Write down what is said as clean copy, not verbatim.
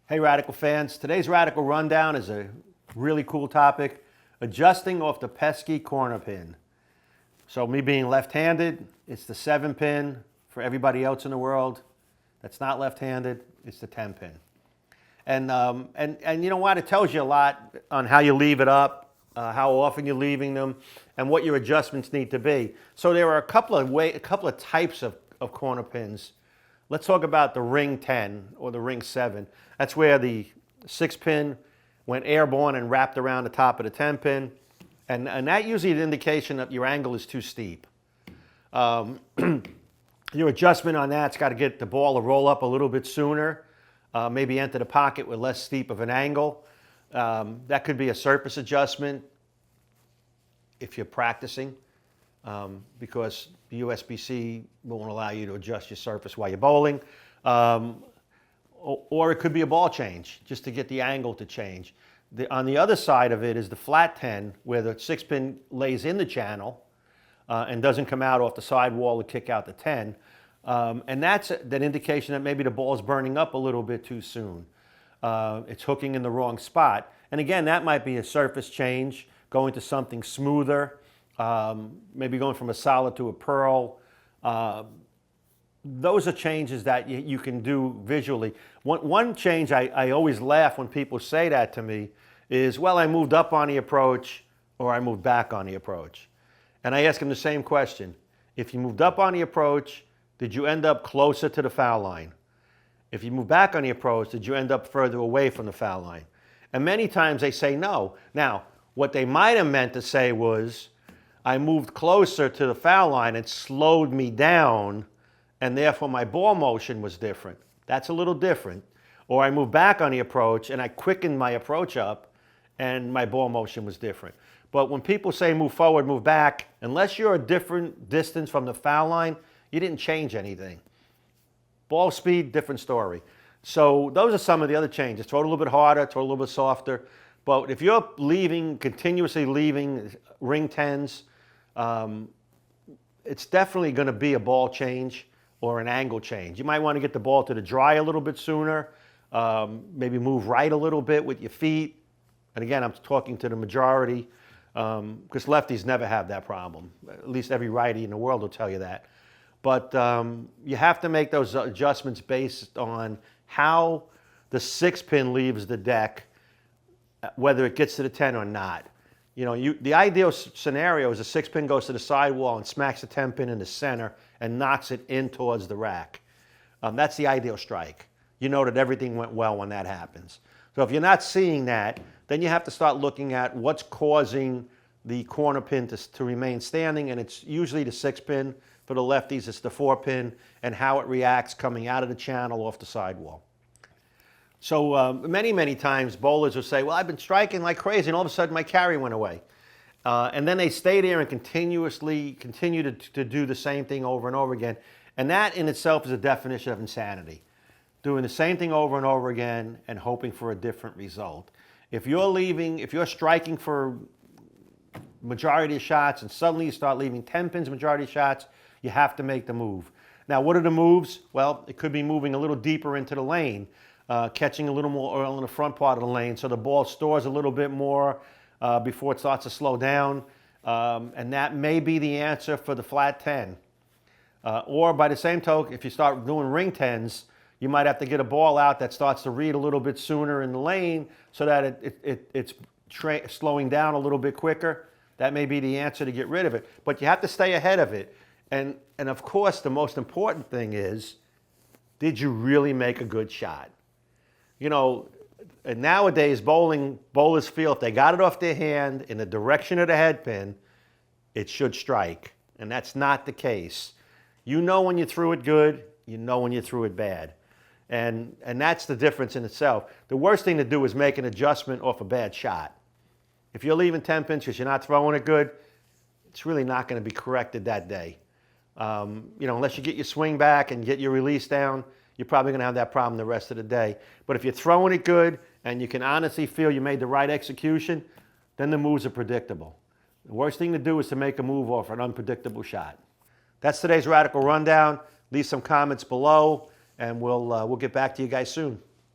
Hey Radical fans, today's Radical Rundown is a really cool topic, adjusting off the pesky corner pin. So me being left-handed, it's the 7 pin. For everybody else in the world that's not left-handed, it's the 10 pin. And you know what, it tells you a lot on how you leave it up, how often you're leaving them, and what your adjustments need to be. So there are a couple of types of corner pins. Let's talk about the ring 10 or the ring 7. That's where the 6 pin went airborne and wrapped around the top of the 10 pin. And that usually is an indication that your angle is too steep. Your adjustment on that's got to get the ball to roll up a little bit sooner, maybe enter the pocket with less steep of an angle. That could be a surface adjustment if you're practicing, because the USBC won't allow you to adjust your surface while you're bowling. Or it could be a ball change, just to get the angle to change. On the other side of it is the flat 10, where the 6 pin lays in the channel and doesn't come out off the sidewall to kick out the 10. And that's that indication that maybe the ball is burning up a little bit too soon. It's hooking in the wrong spot. And again, that might be a surface change, going to something smoother, maybe going from a solid to a pearl. Those are changes that you can do visually. One change I always laugh when people say that to me is, well, I moved up on the approach or I moved back on the approach. And I ask them the same question. If you moved up on the approach, did you end up closer to the foul line? If you moved back on the approach, did you end up further away from the foul line? And many times they say no. Now, what they might have meant to say was, I moved closer to the foul line and slowed me down, and therefore my ball motion was different. That's a little different. Or I moved back on the approach and I quickened my approach up and my ball motion was different. But when people say move forward, move back, unless you're a different distance from the foul line, you didn't change anything. Ball speed, different story. So those are some of the other changes. Throw it a little bit harder, throw it a little bit softer. But if you're continuously leaving ring 10s, it's definitely going to be a ball change or an angle change. You might want to get the ball to the dry a little bit sooner, maybe move right a little bit with your feet. And again, I'm talking to the majority, because lefties never have that problem. At least every righty in the world will tell you that. But you have to make those adjustments based on how the 6 pin leaves the deck, whether it gets to the 10 or not. You know, the ideal scenario is a 6 pin goes to the sidewall and smacks the 10 pin in the center and knocks it in towards the rack. That's the ideal strike. You know that everything went well when that happens. So if you're not seeing that, then you have to start looking at what's causing the corner pin to remain standing, and it's usually the 6 pin. For the lefties, it's the 4 pin, and how it reacts coming out of the channel off the sidewall. So many times bowlers will say, well, I've been striking like crazy and all of a sudden my carry went away. And then they stay there and continue to do the same thing over and over again. And that in itself is a definition of insanity. Doing the same thing over and over again and hoping for a different result. If you're striking for majority of shots and suddenly you start leaving 10 pins majority of shots, you have to make the move. Now, what are the moves? Well, it could be moving a little deeper into the lane. Catching a little more oil in the front part of the lane so the ball stores a little bit more before it starts to slow down. And that may be the answer for the flat 10. Or by the same token, if you start doing ring 10s, you might have to get a ball out that starts to read a little bit sooner in the lane so that it's slowing down a little bit quicker. That may be the answer to get rid of it. But you have to stay ahead of it. And of course, the most important thing is, did you really make a good shot? You know, nowadays bowlers feel if they got it off their hand in the direction of the head pin, it should strike. And that's not the case. You know when you threw it good, you know when you threw it bad. And that's the difference in itself. The worst thing to do is make an adjustment off a bad shot. If you're leaving 10 pins because you're not throwing it good, it's really not going to be corrected that day. You know, unless you get your swing back and get your release down, you're probably going to have that problem the rest of the day. But if you're throwing it good and you can honestly feel you made the right execution, then the moves are predictable. The worst thing to do is to make a move off an unpredictable shot. That's today's Radical Rundown. Leave some comments below, and we'll get back to you guys soon.